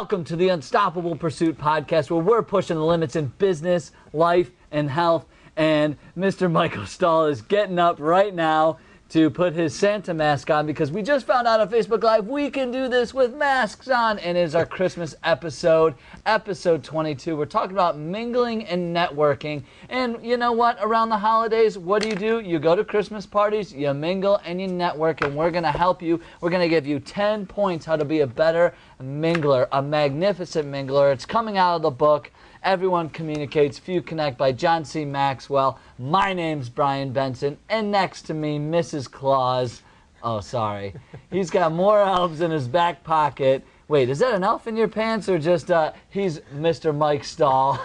Welcome to the Unstoppable Pursuit podcast, where we're pushing the limits in business, life, and health. And Mr. Michael Stull is getting up right now to put his Santa mask on, because we just found out on Facebook Live we can do this with masks on, and it is our Christmas episode, episode 22. We're talking about mingling and networking. And you know what? Around the holidays, what do? You go to Christmas parties, you mingle, and you network, and we're going to help you. We're going to give you 10 points how to be a better mingler, a magnificent mingler. It's coming out of the book, Everyone Communicates, Few Connect, by John C. Maxwell. My name's Brian Benson, and next to me, Mrs. Claus. Oh, sorry. He's got more elves in his back pocket. Wait, is that an elf in your pants, or just, he's Mr. Mike Stull?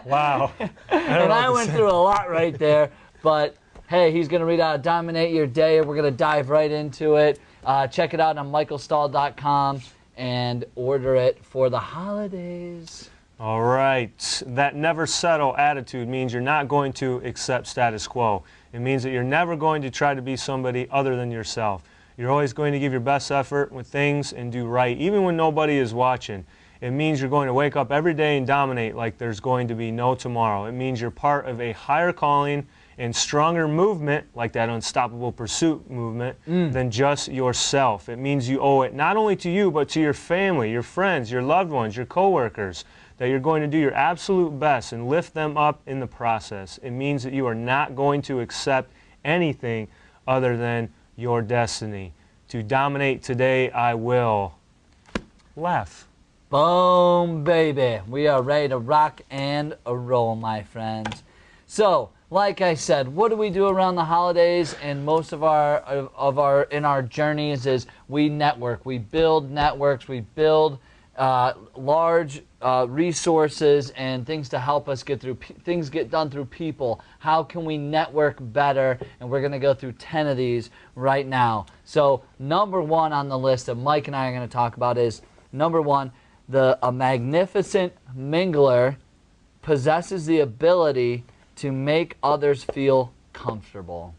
Wow. And I went through a lot right there, but hey, he's going to read out Dominate Your Day, and we're going to dive right into it. Check it out on michaelstull.com and order it for the holidays. All right. That never settle attitude means you're not going to accept status quo. It means that you're never going to try to be somebody other than yourself. You're always going to give your best effort with things and do right, even when nobody is watching. It means you're going to wake up every day and dominate like there's going to be no tomorrow. It means you're part of a higher calling and stronger movement, like that Unstoppable Pursuit movement, than just yourself. It means you owe it not only to you, but to your family, your friends, your loved ones, your coworkers, that you're going to do your absolute best and lift them up in the process. It means that you are not going to accept anything other than your destiny. To dominate today, I will laugh. Boom, baby. We are ready to rock and roll, my friends. So, like I said, what do we do around the holidays? And most of our journeys is we network. We build networks. We build large resources and things to help us get through things get done through people. How can we network better? And we're going to go through 10 of these right now. So number one on the list that Mike and I are going to talk about is, number one, a magnificent mingler possesses the ability to make others feel comfortable.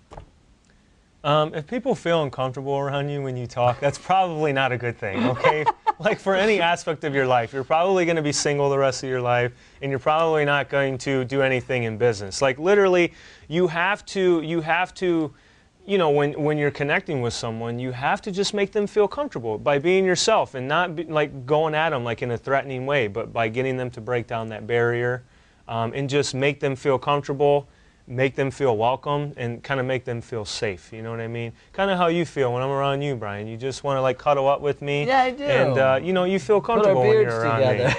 If people feel uncomfortable around you when you talk, that's probably not a good thing, okay? Like for any aspect of your life, you're probably going to be single the rest of your life, and you're probably not going to do anything in business. Like literally, you have to, you know, when you're connecting with someone, you have to just make them feel comfortable by being yourself and not like going at them like in a threatening way, but by getting them to break down that barrier and just make them feel comfortable, make them feel welcome, and kind of make them feel safe. You know what I mean? Kind of how you feel when I'm around you, Brian. You just want to like cuddle up with me. Yeah, I do. And you know, you feel comfortable when you're around together.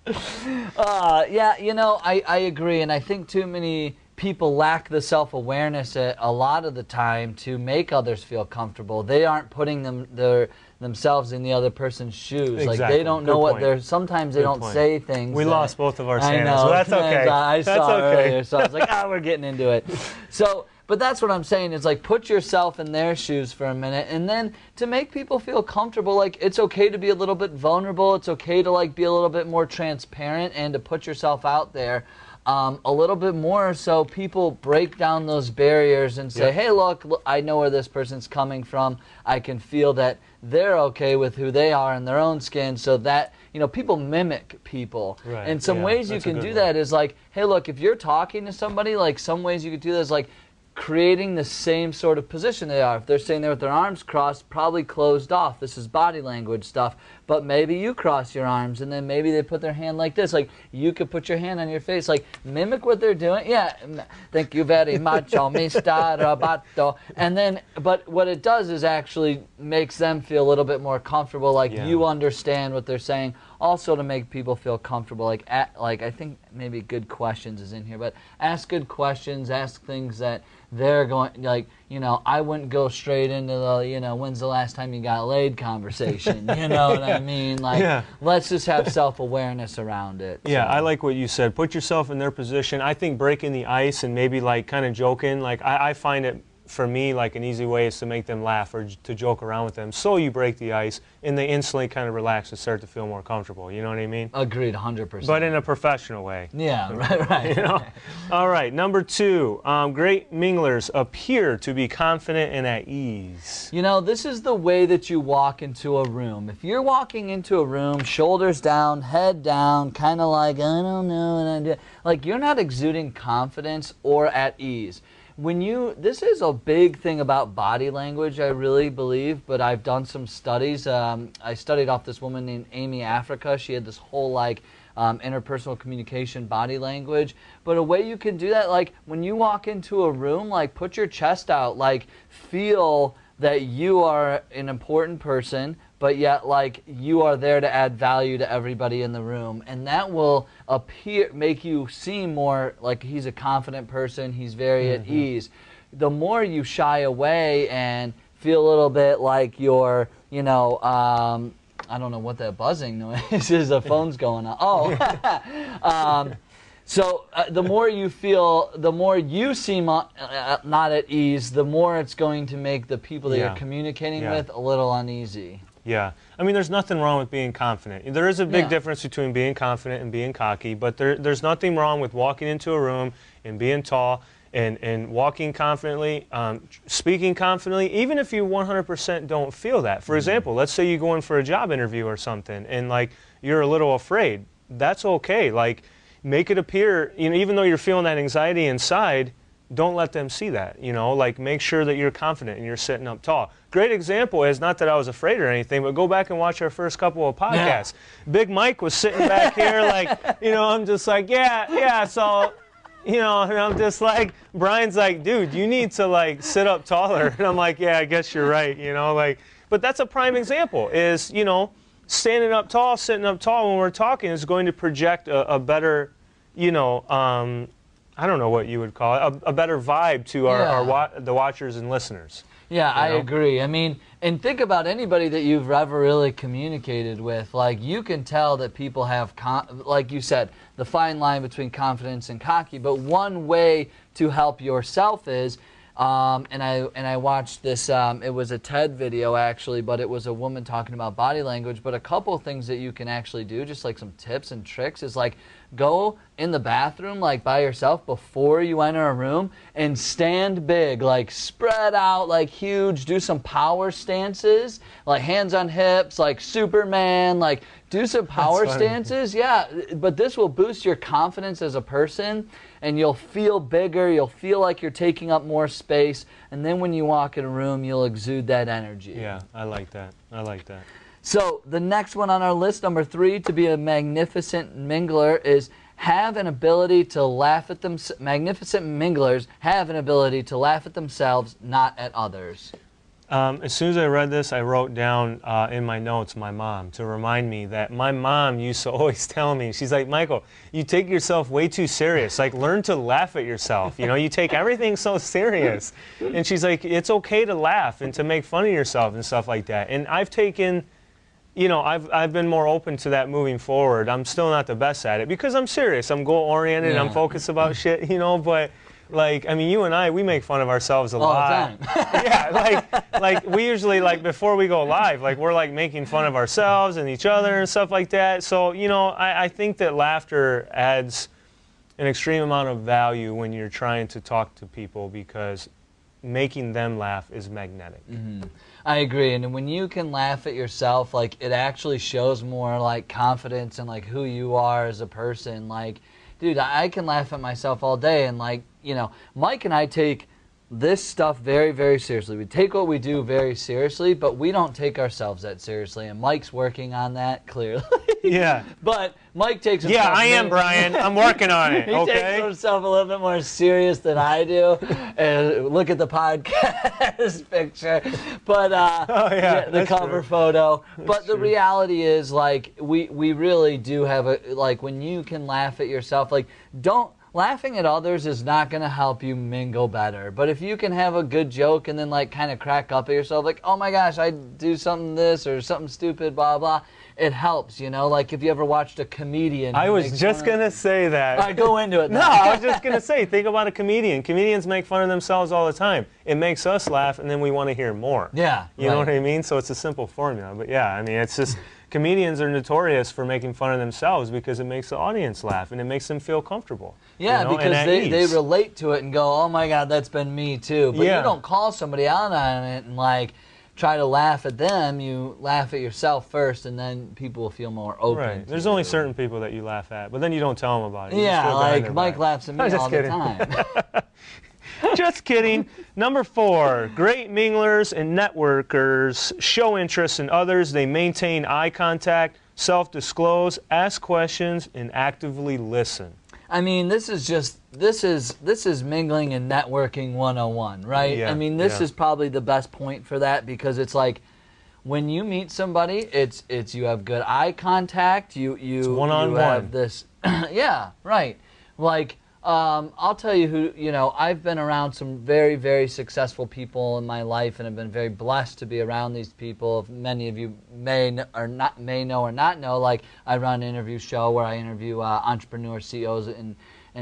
me. Yeah, you know, I agree, and I think too many people lack the self-awareness a lot of the time to make others feel comfortable. They aren't putting themselves in the other person's shoes. Exactly. Like they don't know what they're. Sometimes they don't say things. We lost both of our I Santas, know. so that's okay. I saw earlier, so I was like, we're getting into it. So, but that's what I'm saying is like put yourself in their shoes for a minute, and then to make people feel comfortable, like it's okay to be a little bit vulnerable. It's okay to like be a little bit more transparent and to put yourself out there. A little bit more so people break down those barriers and say, hey, look, I know where this person's coming from. I can feel that they're okay with who they are in their own skin, so that, you know, people mimic people. Right. And some ways you can do that is like, hey, look, if you're talking to somebody, like some ways you could do that is like creating the same sort of position they are. If they're sitting there with their arms crossed, probably closed off. This is body language stuff. But maybe you cross your arms, and then maybe they put their hand like this. Like, you could put your hand on your face. Like, mimic what they're doing. Yeah, thank you very much, Mr. Roboto. And then, but what it does is actually makes them feel a little bit more comfortable. Like, you understand what they're saying. Also to make people feel comfortable. Like I think maybe good questions is in here. But ask good questions. Ask things that they're going, like, you know, I wouldn't go straight into the, you know, when's the last time you got laid conversation. You know what I mean? Like, let's just have self-awareness around it. Yeah, so. I like what you said. Put yourself in their position. I think breaking the ice and maybe like kind of joking, like I find it for me, like an easy way is to make them laugh or to joke around with them, so you break the ice and they instantly kind of relax and start to feel more comfortable. You know what I mean? Agreed, 100%. But in a professional way. Yeah, right. You know? All right, number 2, great minglers appear to be confident and at ease. You know, this is the way that you walk into a room. If you're walking into a room, shoulders down, head down, kind of like, I don't know what I do, like you're not exuding confidence or at ease. This is a big thing about body language, I really believe, but I've done some studies. I studied off this woman named Amy Africa. She had this whole like interpersonal communication body language. But a way you can do that, like when you walk into a room, like put your chest out, like feel that you are an important person, but yet like you are there to add value to everybody in the room, and that will make you seem more like he's a confident person, he's very at ease. The more you shy away and feel a little bit like you're, you know, I don't know what that buzzing noise is, the phone's going on. Oh. So the more you feel, the more you seem not at ease, the more it's going to make the people that you're communicating with a little uneasy. Yeah. I mean, there's nothing wrong with being confident. There is a big difference between being confident and being cocky, but there's nothing wrong with walking into a room and being tall and walking confidently, speaking confidently, even if you 100% don't feel that. For example, let's say you go in for a job interview or something and like you're a little afraid. That's okay. Like, make it appear, you know, even though you're feeling that anxiety inside, don't let them see that, you know, like make sure that you're confident and you're sitting up tall. Great example is, not that I was afraid or anything, but go back and watch our first couple of podcasts. Yeah. Big Mike was sitting back here like, you know, I'm just like, yeah, so, you know, and I'm just like, Brian's like, dude, you need to like sit up taller. And I'm like, yeah, I guess you're right, you know, like, but that's a prime example is, you know, standing up tall, sitting up tall when we're talking is going to project a better, you know, I don't know what you would call it, a better vibe to the watchers and listeners. Yeah, I agree. I mean, and think about anybody that you've ever really communicated with. Like, you can tell that people have, like you said, the fine line between confidence and cocky. But one way to help yourself is, and I watched this, it was a TED video actually, but it was a woman talking about body language. But a couple of things that you can actually do, just like some tips and tricks, is like go in the bathroom like by yourself before you enter a room and stand big, like spread out like huge, do some power stances, like hands on hips, like Superman, like do some power stances. Yeah, but this will boost your confidence as a person, and you'll feel bigger, you'll feel like you're taking up more space, and then when you walk in a room, you'll exude that energy. Yeah, I like that. I like that. So the next one on our list, number 3, to be a magnificent mingler is have an ability to laugh at them. Magnificent minglers have an ability to laugh at themselves, not at others. As soon as I read this, I wrote down in my notes my mom to remind me that my mom used to always tell me, she's like, Michael, you take yourself way too serious. Like, learn to laugh at yourself. You know, you take everything so serious. And she's like, it's okay to laugh and to make fun of yourself and stuff like that. And I've taken, you know, I've been more open to that moving forward. I'm still not the best at it because I'm serious. I'm goal-oriented. I'm focused about shit, you know, but like, I mean, you and I, we make fun of ourselves a lot. All the time. Yeah, like we usually, like, before we go live, like, we're, like, making fun of ourselves and each other and stuff like that. So, you know, I think that laughter adds an extreme amount of value when you're trying to talk to people because making them laugh is magnetic. Mm-hmm. I agree, and when you can laugh at yourself, like, it actually shows more, like, confidence and, like, who you are as a person. Like, dude, I can laugh at myself all day, and, like, you know, Mike and I take this stuff very, very seriously. We take what we do very seriously, but we don't take ourselves that seriously, and Mike's working on that, clearly. Yeah. But Mike takes himself... Yeah, I am, Brian. I'm working on it, he takes himself a little bit more serious than I do. Look at the podcast picture. But the cover photo. But the reality is, like, we really do have a... Like, when you can laugh at yourself, like, don't... laughing at others is not going to help you mingle better. But if you can have a good joke and then like kind of crack up at yourself, like, oh my gosh, I do something this or something stupid, blah, blah, it helps, you know? Like if you ever watched a comedian. I was just going to say that. All right, go into it. No, I was just going to say, think about a comedian. Comedians make fun of themselves all the time. It makes us laugh, and then we want to hear more. Yeah. You know what I mean? So it's a simple formula. But yeah, I mean, it's just, comedians are notorious for making fun of themselves because it makes the audience laugh, and it makes them feel comfortable. Yeah, you know, because they relate to it and go, oh my God, that's been me too. But you don't call somebody out on it and like try to laugh at them. You laugh at yourself first, and then people will feel more open. Right. There's only certain people that you laugh at, but then you don't tell them about it. You yeah, like Mike laughs at me all the time. Just kidding. Number 4, great minglers and networkers show interest in others. They maintain eye contact, self-disclose, ask questions, and actively listen. I mean, this is mingling and networking 101, right? Yeah, I mean, this is probably the best point for that, because it's like when you meet somebody, it's you have good eye contact, it's one-on-one. You have this yeah, right. Like I'll tell you who, you know, I've been around some very, very successful people in my life, and have been very blessed to be around these people. Many of you may know or not know, like I run an interview show where I interview entrepreneurs, CEOs, and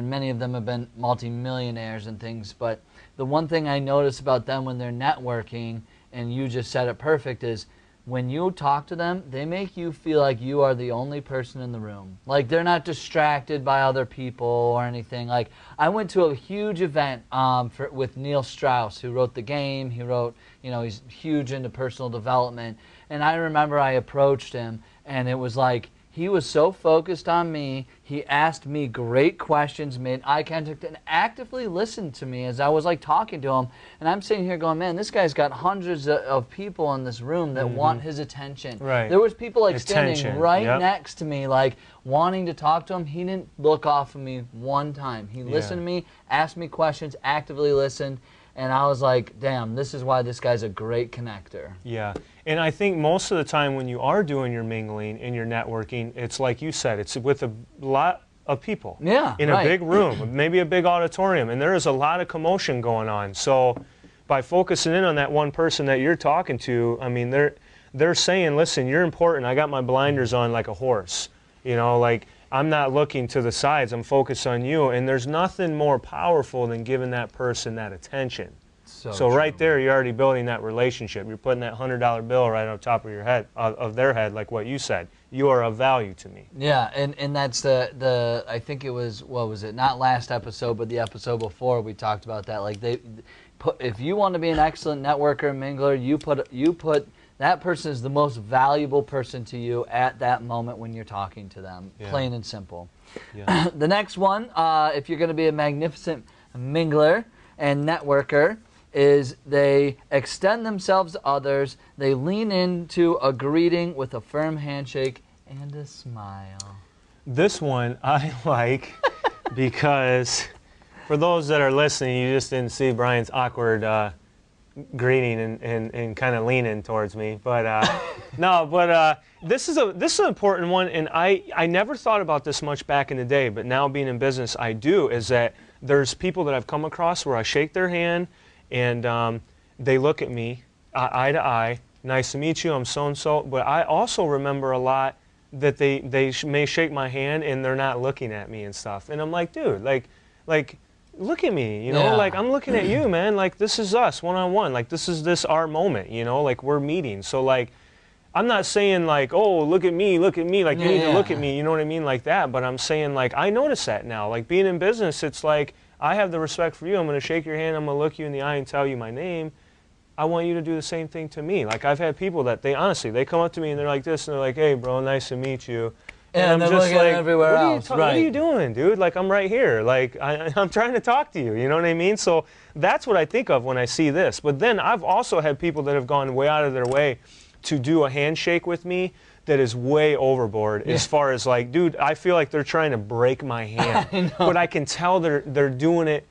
many of them have been multimillionaires and things. But the one thing I notice about them when they're networking, and you just said it perfect, is when you talk to them, they make you feel like you are the only person in the room. Like they're not distracted by other people or anything. Like I went to a huge event with Neil Strauss, who wrote The Game. He wrote, you know, he's huge into personal development. And I remember I approached him, and it was like, he was so focused on me. He asked me great questions, made eye contact, and actively listened to me as I was like talking to him. And I'm sitting here going, man, this guy's got hundreds of people in this room that want his attention. Right. There was people like standing right next to me, like wanting to talk to him. He didn't look off of me one time. He listened to me, asked me questions, actively listened. And I was like, damn, this is why this guy's a great connector. Yeah. And I think most of the time when you are doing your mingling and your networking, it's like you said, it's with a lot of people in a big room, maybe a big auditorium, and there is a lot of commotion going on. So by focusing in on that one person that you're talking to, I mean, they're saying, listen, you're important. I got my blinders on like a horse. You know, like I'm not looking to the sides. I'm focused on you. And there's nothing more powerful than giving that person that attention. So right there, you're already building that relationship. You're putting that $100 bill right on top of your head, of their head, like what you said. You are of value to me. Yeah, and that's the I think it was, what was it? Not last episode, but the episode before we talked about that. Like if you want to be an excellent networker and mingler, you put that person is the most valuable person to you at that moment when you're talking to them. Yeah. Plain and simple. Yeah. The next one, if you're going to be a magnificent mingler and networker, is they extend themselves to others. They lean into a greeting with a firm handshake and a smile. This one I like because for those that are listening, you just didn't see Brian's awkward greeting and kind of leaning towards me. But this is an important one, and I never thought about this much back in the day, but now being in business, I do, is that there's people that I've come across where I shake their hand, and they look at me eye to eye. Nice to meet you, I'm so-and-so. But I also remember a lot that they may shake my hand and they're not looking at me and stuff. And I'm like, dude, like look at me, you know, like I'm looking at you, man. Like this is us one-on-one. Like this is our moment, you know, like we're meeting. So like I'm not saying like, oh, look at me, like you need to look at me, you know what I mean, like that. But I'm saying like I notice that now. Like being in business, it's like I have the respect for you. I'm going to shake your hand. I'm going to look you in the eye and tell you my name. I want you to do the same thing to me. Like I've had people that they come up to me and they're like this, and they're like, hey, bro, nice to meet you. And I'm just like, everywhere else. What are you doing, dude? Like I'm right here. Like I'm trying to talk to you. You know what I mean? So that's what I think of when I see this. But then I've also had people that have gone way out of their way to do a handshake with me that is way overboard as far as like, dude, I feel like they're trying to break my hand. But I can tell they're doing it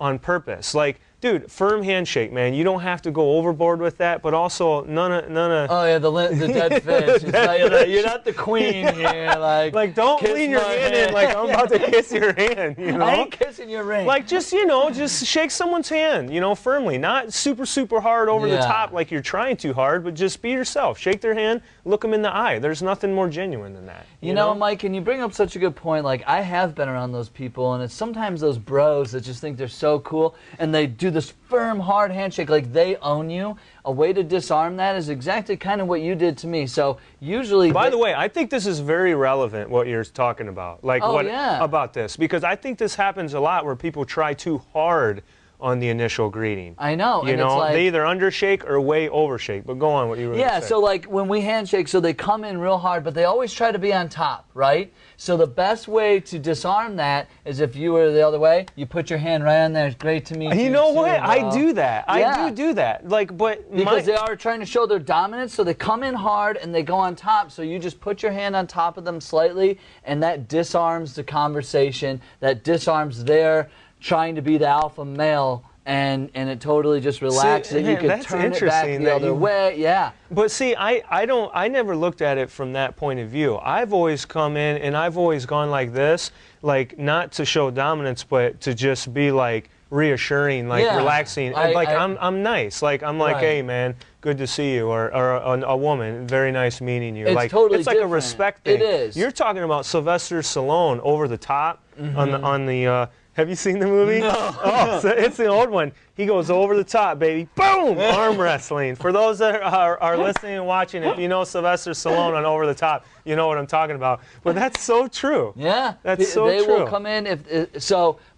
on purpose. Like, dude, firm handshake, man. You don't have to go overboard with that, but also none of. Oh yeah, the dead fish. It's like, you're not the queen here. Like don't lean your hand in like I'm about to kiss your hand. You know? I ain't kissing your ring. Like just just shake someone's hand, firmly, not super hard over the top like you're trying too hard, but just be yourself. Shake their hand, look them in the eye. There's nothing more genuine than that. You know, Mike, and you bring up such a good point. Like I have been around those people, and it's sometimes those bros that just think they're so cool, and they do this firm, hard handshake like they own you. A way to disarm that is exactly kind of what you did to me. So usually... By the way, I think this is very relevant, what you're talking about. Like about this, because I think this happens a lot where people try too hard on the initial greeting. I know. You know, they either undershake or way overshake. But go on, what you were going to say. So like when we handshake, so they come in real hard, but they always try to be on top, right? So the best way to disarm that is if you were the other way, you put your hand right on there. It's great to meet you. You know what? I do that. I do that. Like, because they are trying to show their dominance, so they come in hard and they go on top. So you just put your hand on top of them slightly, and that disarms the conversation. That disarms their trying to be the alpha male, and it totally just relaxes it. You can turn it back the other way. Yeah. But see, I never looked at it from that point of view. I've always come in and I've always gone like this, like not to show dominance, but to just be like reassuring, like relaxing. I'm nice. Like I'm like, hey man, good to see you, or a woman, very nice meeting you. It's totally like a respect thing. It is. You're talking about Sylvester Stallone over the top on the. Have you seen the movie? No. Oh, so it's the old one. He goes over the top, baby. Boom! Arm wrestling. For those that are listening and watching, if you know Sylvester Stallone on Over the Top, you know what I'm talking about. But that's so true. Yeah. That's so true. They will come in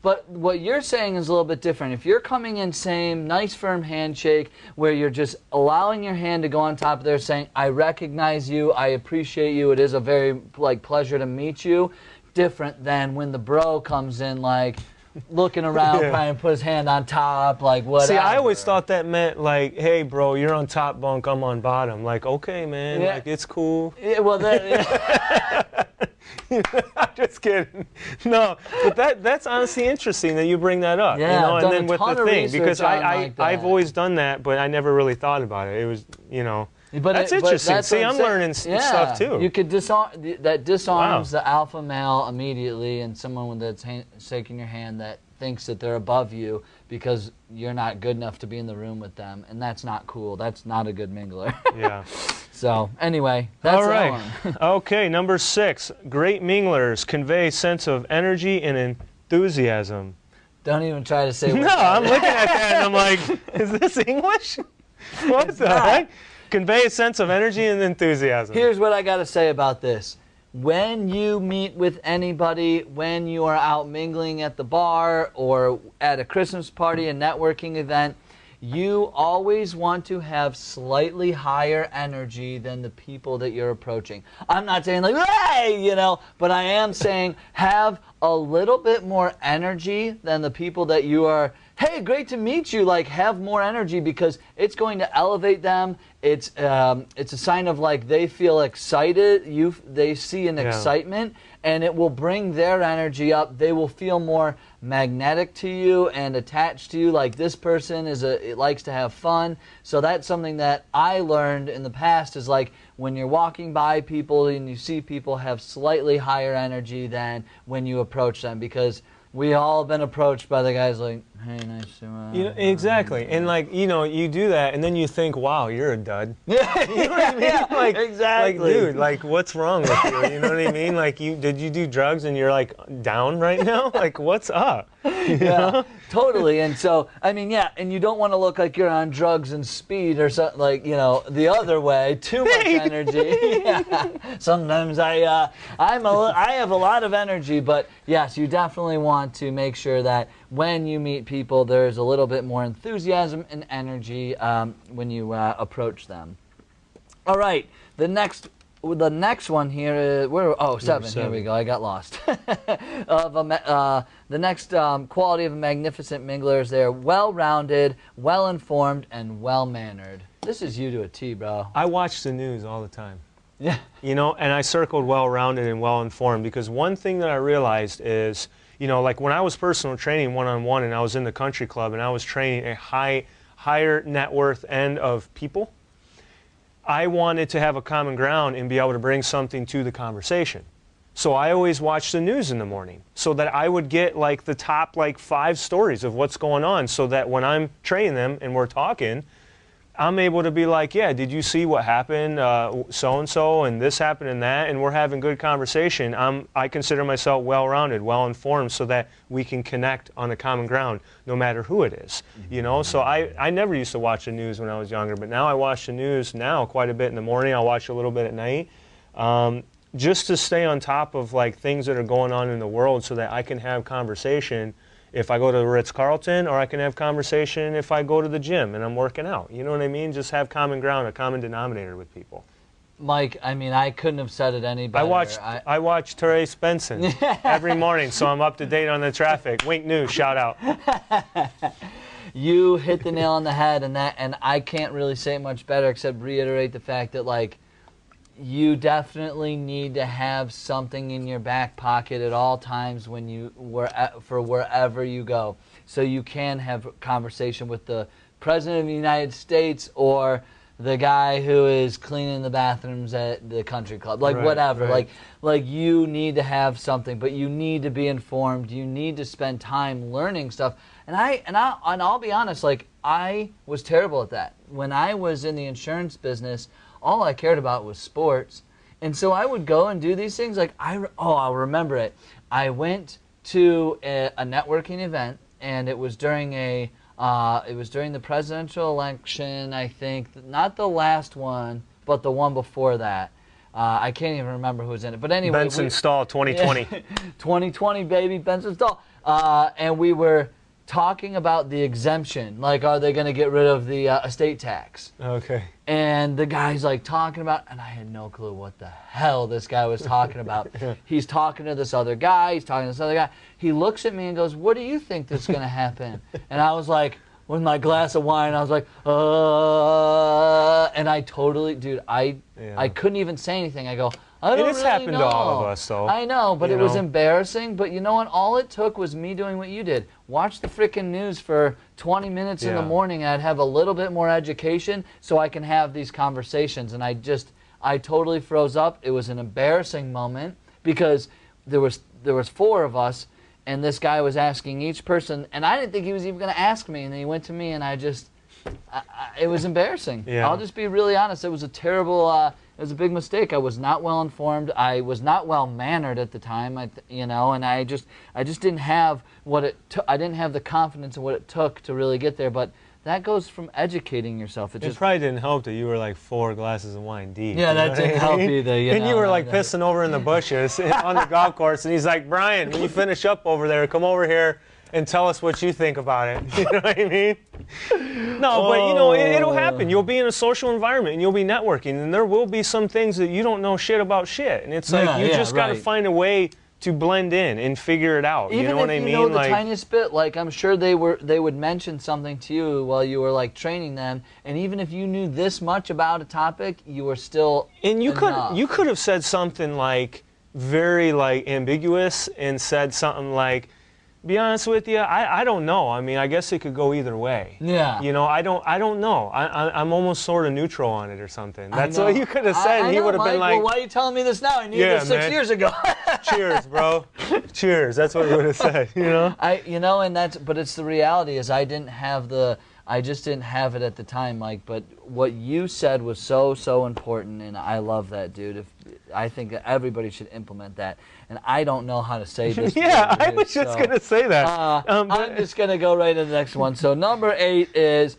but what you're saying is a little bit different. If you're coming in same, nice firm handshake where you're just allowing your hand to go on top of there saying, I recognize you, I appreciate you, it is a very pleasure to meet you. Different than when the bro comes in like looking around trying to put his hand on top, like whatever. See, I always thought that meant like, hey bro, you're on top bunk, I'm on bottom. Like, okay man, like it's cool. Yeah, well I'm just kidding. No, but that's honestly interesting that you bring that up. Yeah, and then with the thing, because I've always done that, but I never really thought about it. It was, But that's interesting. See, I'm learning stuff too. You could disarms the alpha male immediately, and someone that's shaking your hand that thinks that they're above you because you're not good enough to be in the room with them, and that's not cool. That's not a good mingler. Yeah. So anyway, that's all right. that one. Okay, number 6. Great minglers convey a sense of energy and enthusiasm. Don't even try to say. No, I'm looking at that and I'm like, is this English? What the heck? Convey a sense of energy and enthusiasm. Here's what I got to say about this. When you meet with anybody, when you are out mingling at the bar or at a Christmas party, a networking event, you always want to have slightly higher energy than the people that you're approaching. I'm not saying like, hey, but I am saying have a little bit more energy than the people that you are, hey, great to meet you, like have more energy because it's going to elevate them. It's a sign of like they feel excited, they see an excitement, and it will bring their energy up. They will feel more magnetic to you and attached to you, like this person it likes to have fun. So that's something that I learned in the past is like when you're walking by people and you see people have slightly higher energy than when you approach them, because we all been approached by the guys like, hey, nice to exactly. And like, you do that and then you think, wow, you're a dud. Yeah, you know what I mean? Yeah, like, exactly. Like, dude, like, what's wrong with you? You know what I mean? Like, did you do drugs and you're like down right now? Like, what's up? You know? Totally. And so, I mean, and you don't want to look like you're on drugs and speed or something like, the other way, too much energy. Sometimes I have a lot of energy, but yes, you definitely want to make sure that when you meet people, there's a little bit more enthusiasm and energy when you approach them. All right, the next one here is 7. Here we go. I got lost. The next quality of a magnificent mingler is they're well-rounded, well-informed, and well-mannered. This is you to a T, bro. I watch the news all the time. Yeah. And I circled well-rounded and well-informed because one thing that I realized is You know, like when I was personal training one-on-one and I was in the country club and I was training a higher net worth end of people, I wanted to have a common ground and be able to bring something to the conversation. So I always watched the news in the morning so that I would get like the top like 5 stories of what's going on, so that when I'm training them and we're talking, I'm able to be like, yeah, did you see what happened, so-and-so, and this happened and that, and we're having good conversation. I consider myself well-rounded, well-informed, so that we can connect on a common ground, no matter who it is, you know? So I never used to watch the news when I was younger, but now I watch the news now quite a bit in the morning. I'll watch a little bit at night, just to stay on top of like things that are going on in the world, so that I can have conversation if I go to the Ritz-Carlton, or I can have conversation if I go to the gym and I'm working out. You know what I mean? Just have common ground, a common denominator with people. Mike, I mean, I couldn't have said it any better. I watch Therese Benson every morning, so I'm up to date on the traffic. Wink News, shout out. You hit the nail on the head, and I can't really say much better except reiterate the fact that, like, you definitely need to have something in your back pocket at all times when for wherever you go, so you can have a conversation with the President of the United States or the guy who is cleaning the bathrooms at the country club, like whatever. Right. Like you need to have something, but you need to be informed. You need to spend time learning stuff. And I'll be honest, like I was terrible at that when I was in the insurance business. All I cared about was sports, and so I would go and do these things. Like I'll remember it. I went to a networking event, and it was during the presidential election. I think not the last one, but the one before that. I can't even remember who was in it. But anyway, Benson, Stull, 2020. 2020, baby, Benson, Stull. And we were talking about the exemption, like are they going to get rid of the estate tax? Okay. And the guy's like talking about, and I had no clue what the hell this guy was talking about. He's talking to this other guy, he's talking to this other guy. He looks at me and goes, what do you think is going to happen? And I was like, with my glass of wine, I was like, and I totally, dude, I couldn't even say anything. I go, I don't really know. It has happened to all of us, though. I know, but it was embarrassing. But you know what? All it took was me doing what you did. Watch the freaking news for 20 minutes in the morning. I'd have a little bit more education so I can have these conversations. And I totally froze up. It was an embarrassing moment because there was 4 of us, and this guy was asking each person, and I didn't think he was even going to ask me. And then he went to me, and it was embarrassing. Yeah. I'll just be really honest. It was a terrible. It was a big mistake. I was not well informed. I was not well mannered at the time. And I just didn't have I didn't have the confidence in what it took to really get there. But that goes from educating yourself. It probably didn't help that you were like 4 glasses of wine deep. Yeah, that didn't help either. And you were like pissing over in the bushes on the golf course, and he's like, Brian, when you finish up over there, come over here and tell us what you think about it. You know what I mean? No, but it'll happen. You'll be in a social environment and you'll be networking, and there will be some things that you don't know shit about shit. And it's like you just got to find a way to blend in and figure it out. Even you know what I mean? Even if you know the tiniest bit, like I'm sure they would mention something to you while you were like training them, and even if you knew this much about a topic, you were still you could have said something like very like ambiguous and said something like, be honest with you, I don't know. I mean, I guess it could go either way. Yeah. You know, I don't know. I'm almost sort of neutral on it or something. That's what you could have said. And he would have been like, well, why are you telling me this now? I knew this 6 years ago. Cheers, bro. Cheers. That's what he would have said. You know. But it's the reality is I just didn't have it at the time, Mike. But what you said was so important, and I love that, dude. I think that everybody should implement that. And I don't know how to say this. Yeah, I was just going to say that. I'm just going to go right to the next one. So number 8 is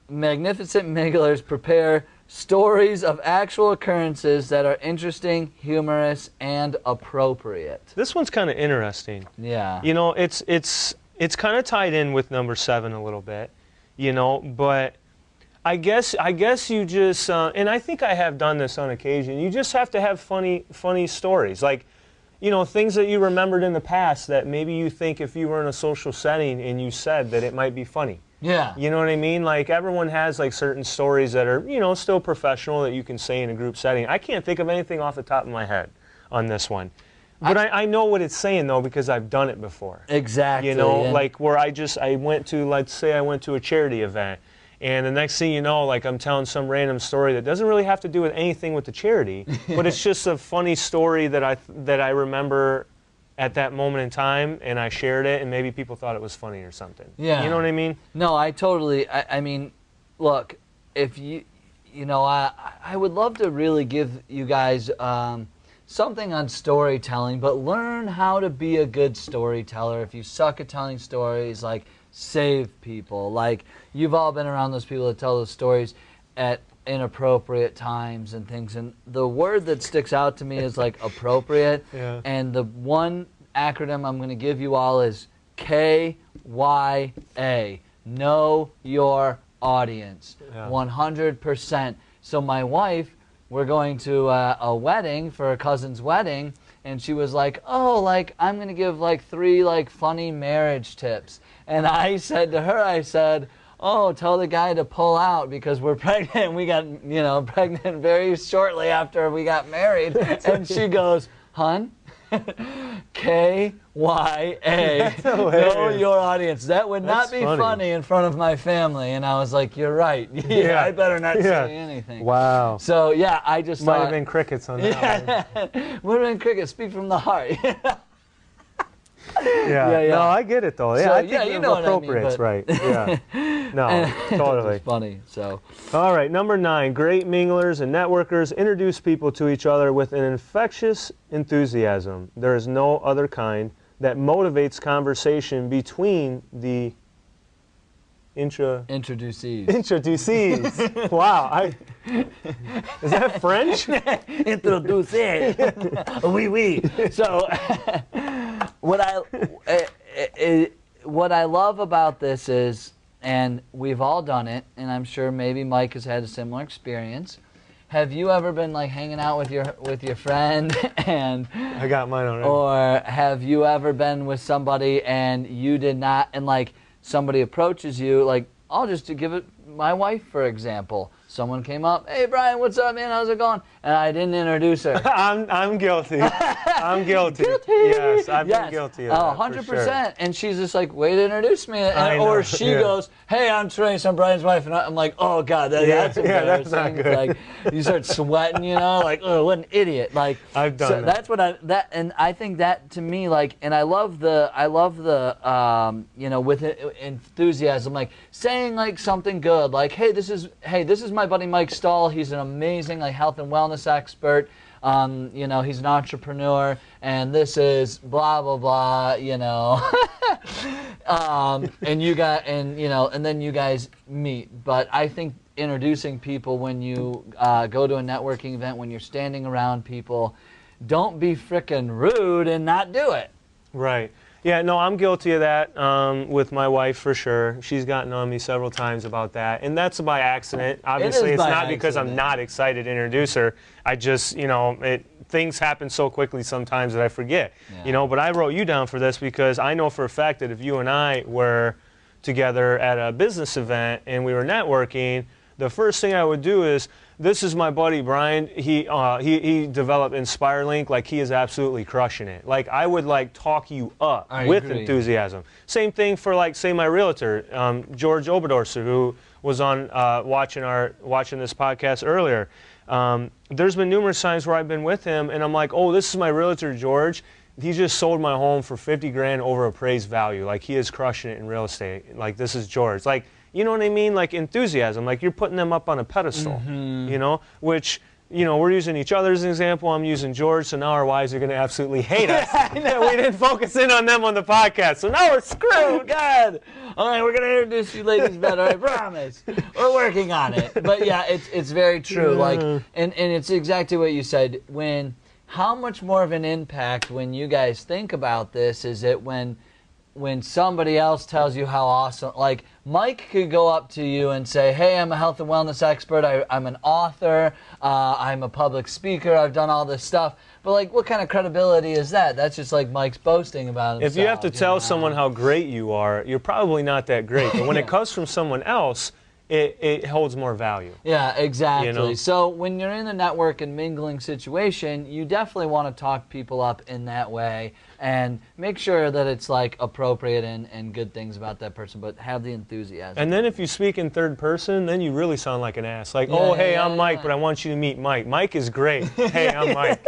magnificent minglers prepare stories of actual occurrences that are interesting, humorous, and appropriate. This one's kind of interesting. Yeah. You know, it's kind of tied in with number 7 a little bit, you know, but I guess you just, and I think I have done this on occasion, you just have to have funny stories. Like, you know, things that you remembered in the past that maybe you think if you were in a social setting and you said that it might be funny. Yeah. You know what I mean? Like, everyone has, like, certain stories that are, you know, still professional that you can say in a group setting. I can't think of anything off the top of my head on this one. But I know what it's saying, though, because I've done it before. Exactly. You know, like where I went to, let's say I went to a charity event, and the next thing you know, like I'm telling some random story that doesn't really have to do with anything with the charity, but it's just a funny story that I remember at that moment in time, and I shared it, and maybe people thought it was funny or something. Yeah. You know what I mean? No, I mean, look, if you know, I would love to really give you guys something on storytelling, but learn how to be a good storyteller. If you suck at telling stories, like, save people. Like, you've all been around those people that tell those stories at inappropriate times and things, and the word that sticks out to me is like appropriate. Yeah. And the one acronym I'm going to give you all is KYA. Know your audience. Yeah. 100%. So my wife, we're going to a wedding, for a cousin's wedding, and she was like, oh, like, I'm going to give like 3 like funny marriage tips. And I said to her, I said, oh, tell the guy to pull out because we're pregnant. We got, you know, pregnant very shortly after we got married. And she goes, hun, KYA, know your audience. That would not be funny in front of my family. And I was like, you're right. Yeah, I better not say anything. Wow. So, yeah, I just Might have been crickets on that one. Would have been crickets. Speak from the heart. Yeah. No, I get it though. Yeah, So, I think you know appropriate's right. Yeah. No, totally. It's funny. So. All right, number 9. Great minglers and networkers introduce people to each other with an infectious enthusiasm. There is no other kind that motivates conversation between the Introducees. Wow. Is that French? Introducees. Oui, oui. So, what I love about this is, and we've all done it, and I'm sure maybe Mike has had a similar experience. Have you ever been like hanging out with your friend and I got mine already. Or have you ever been with somebody and you did not, and like somebody approaches you, like, I'll just give it my wife, for example. Someone came up, hey, Brian, what's up, man? How's it going? And I didn't introduce her. I'm guilty. I'm guilty. Yes, I've been guilty of that. 100%. Sure. And she's just like, way to introduce me. Or she goes, hey, I'm Trace, I'm Brian's wife. And I'm like, oh, God, that's embarrassing. Yeah, that's not good. Like, you start sweating, you know, like, oh, what an idiot. Like, I've done that. That's what and I think that to me, like, and I love the, you know, with enthusiasm, like saying like something good, like, hey, this is my buddy Mike Stull. He's an amazing like health and wellness expert. You know, he's an entrepreneur, and this is blah blah blah. You know, and you got, and you know, and then you guys meet. But I think introducing people when you go to a networking event, when you're standing around people, don't be frickin' rude and not do it. Right. Yeah, no, I'm guilty of that with my wife for sure. She's gotten on me several times about that, and that's by accident. Obviously, it's not because I'm not excited to introduce her. I just, you know, things happen so quickly sometimes that I forget. Yeah. You know, but I wrote you down for this because I know for a fact that if you and I were together at a business event and we were networking, the first thing I would do is, this is my buddy Brian. He developed InspireLink. Like, he is absolutely crushing it. Like, I would like talk you up with enthusiasm. Same thing for like, say, my realtor, George Oberdorser, who was on watching this podcast earlier. There's been numerous times where I've been with him and I'm like, oh, this is my realtor, George. He just sold my home for 50 grand over appraised value. Like, he is crushing it in real estate. Like, this is George. Like, you know what I mean? Like, enthusiasm. Like, you're putting them up on a pedestal, you know, which, you know, we're using each other as an example. I'm using George, so now our wives are going to absolutely hate us. We didn't focus in on them on the podcast, so now we're screwed. God. All right, we're going to introduce you ladies better, I promise. We're working on it. But, yeah, it's very true. Like, and it's exactly what you said. How much more of an impact when you guys think about this is it when somebody else tells you how awesome, like Mike could go up to you and say, hey, I'm a health and wellness expert, I'm an author, I'm a public speaker, I've done all this stuff. But like, what kind of credibility is that? That's just like Mike's boasting about himself. If you have to tell someone how great you are, you're probably not that great. But when it comes from someone else, it holds more value. Yeah, exactly. You know? So when you're in a network and mingling situation, you definitely want to talk people up in that way and make sure that it's like appropriate and good things about that person, but have the enthusiasm. And then if you speak in third person, then you really sound like an ass. Like, oh, hey, I'm Mike, but I want you to meet Mike. Mike is great. Hey, I'm Mike.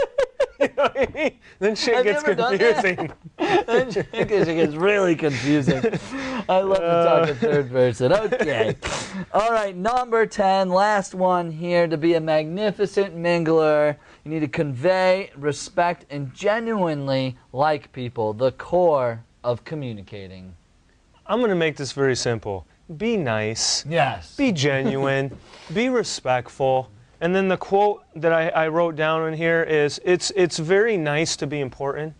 You know what I mean? Then shit gets confusing. Then shit gets really confusing. I love to talk in third person. Okay. All right, number 10, last one here. To be a magnificent mingler, you need to convey, respect, and genuinely like people, the core of communicating. I'm going to make this very simple. Be nice. Yes. Be genuine. Be respectful. And then the quote that I wrote down in here is, it's very nice to be important,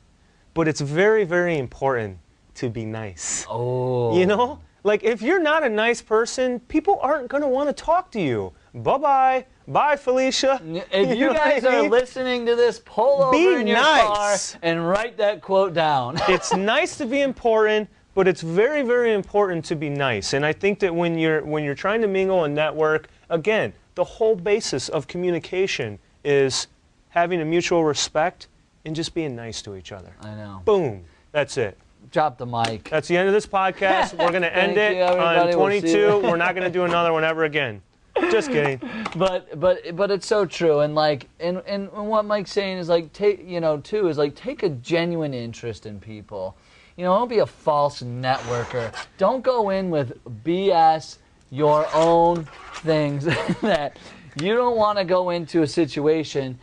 but it's very, very important to be nice. Oh. You know? Like, if you're not a nice person, people aren't going to want to talk to you. Bye-bye. Bye, Felicia. If you guys are listening to this, pull over in your car and write that quote down. It's nice to be important, but it's very, very important to be nice. And I think that when you're trying to mingle and network, again, the whole basis of communication is having a mutual respect and just being nice to each other. I know. Boom. That's it. Drop the mic. That's the end of this podcast. We're going to end it on 22. We're not going to do another one ever again. Just kidding. But it's so true. And like and what Mike's saying is like take a genuine interest in people. You know, don't be a false networker. Don't go in with BS, your own things that you don't want to go into a situation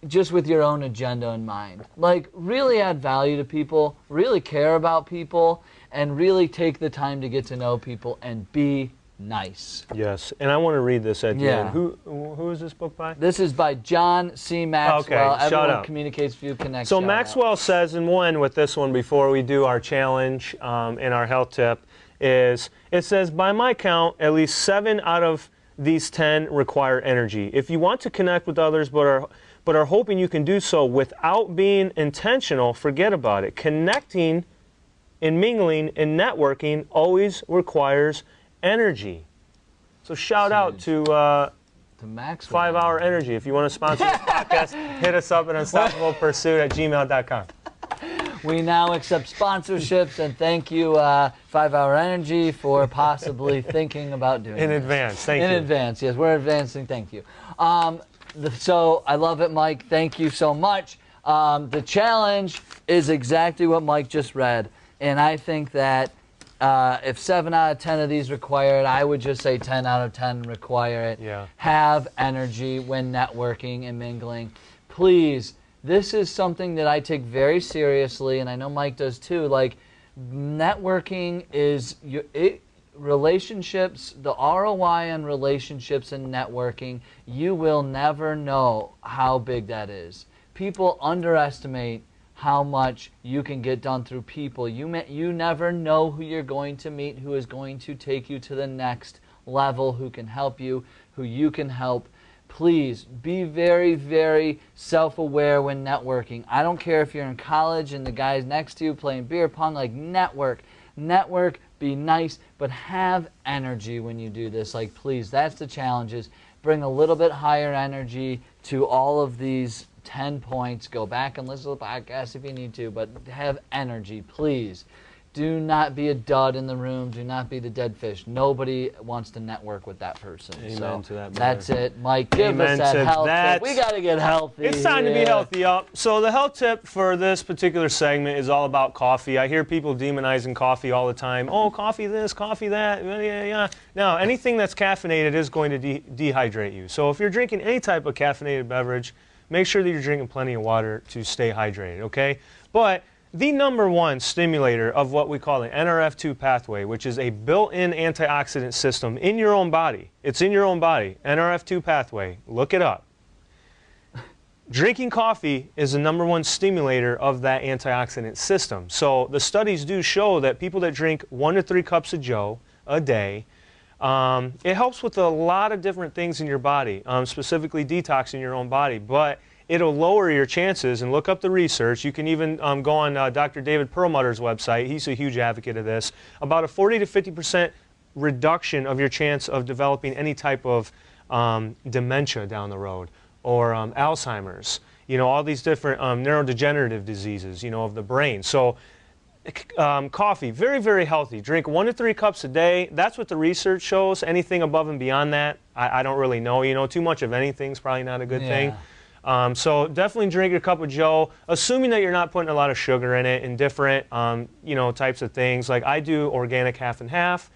just with your own agenda in mind. Like, really add value to people, really care about people, and really take the time to get to know people and be nice. Yes, and I want to read this at the end. Who is this book by? This is by John C. Maxwell. Okay, Everyone Communicates, View Connects. So Maxwell says, and we'll end with this one before we do our challenge and our health tip, it says, by my count, at least 7 out of these 10 require energy. If you want to connect with others but are hoping you can do so without being intentional, forget about it. Connecting and mingling and networking always requires energy. So shout out to Maxwell. 5 Hour Energy. If you want to sponsor this podcast, hit us up at unstoppablepursuit@gmail.com. We now accept sponsorships, and thank you, 5 Hour Energy, for possibly thinking about doing in this. advance. Thank you. In advance, yes, we're advancing. Thank you. So I love it, Mike. Thank you so much. The challenge is exactly what Mike just read, and I think that if 7 out of 10 of these require it, I would just say 10 out of 10 require it. Yeah. Have energy when networking and mingling. Please. This is something that I take very seriously, and I know Mike does too. Like, networking is relationships, the ROI on relationships and networking, you will never know how big that is. People underestimate how much you can get done through people. You never know who you're going to meet, who is going to take you to the next level, who can help you, who you can help. Please be very, very self-aware when networking. I don't care if you're in college and the guy's next to you playing beer pong, like network, be nice, but have energy when you do this. Like, please, that's the challenges. Bring a little bit higher energy to all of these 10 points. Go back and listen to the podcast if you need to, but have energy, please. Do not be a dud in the room. Do not be the dead fish. Nobody wants to network with that person. Amen to that, brother. That's it. Mike, give us that health tip. We got to get healthy. It's time to be healthy up. So the health tip for this particular segment is all about coffee. I hear people demonizing coffee all the time. Oh, coffee this, coffee that. Yeah. Now, anything that's caffeinated is going to dehydrate you. So if you're drinking any type of caffeinated beverage, make sure that you're drinking plenty of water to stay hydrated, okay? But the number one stimulator of what we call the NRF2 pathway, which is a built-in antioxidant system in your own body. It's in your own body, NRF2 pathway. Look it up. Drinking coffee is the number one stimulator of that antioxidant system. So the studies do show that people that drink 1 to 3 cups of Joe a day, it helps with a lot of different things in your body, specifically detoxing your own body. But it'll lower your chances, and look up the research. You can even go on Dr. David Perlmutter's website. He's a huge advocate of this. About a 40 to 50% reduction of your chance of developing any type of dementia down the road, or Alzheimer's, you know, all these different neurodegenerative diseases, you know, of the brain. So coffee, very, very healthy. Drink 1 to 3 cups a day. That's what the research shows. Anything above and beyond that, I don't really know. You know, too much of anything is probably not a good thing. So definitely drink your cup of joe, assuming that you're not putting a lot of sugar in it and different, you know, types of things. Like I do organic half and half,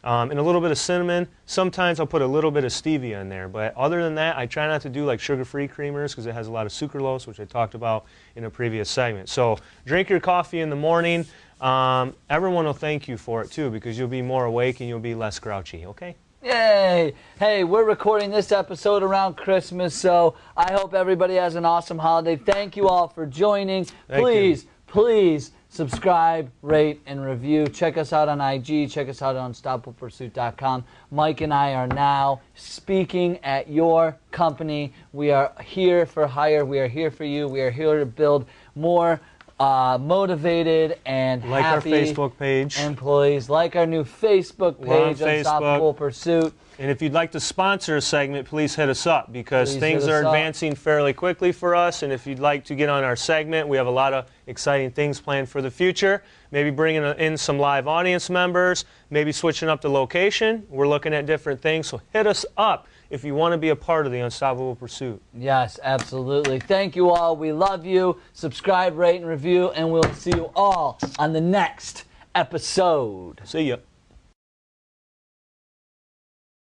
and a little bit of cinnamon. Sometimes I'll put a little bit of stevia in there. But other than that, I try not to do like sugar-free creamers because it has a lot of sucralose, which I talked about in a previous segment. So drink your coffee in the morning. Everyone will thank you for it too, because you'll be more awake and you'll be less grouchy, okay? Yay! Hey, we're recording this episode around Christmas, so I hope everybody has an awesome holiday. Thank you all for joining. Please subscribe, rate, and review. Check us out on IG. Check us out on unstoppablepursuit.com. Mike and I are now speaking at your company. We are here for hire. We are here for you. We are here to build more motivated and like happy our Facebook page. Employees. Like our new Facebook page, Unstoppable Pursuit. And if you'd like to sponsor a segment, please hit us up, because things are advancing fairly quickly for us. And if you'd like to get on our segment, we have a lot of exciting things planned for the future. Maybe bringing in some live audience members, maybe switching up the location. We're looking at different things, so hit us up if you want to be a part of the Unstoppable Pursuit. Yes, absolutely. Thank you all. We love you. Subscribe, rate, and review, and we'll see you all on the next episode. See ya.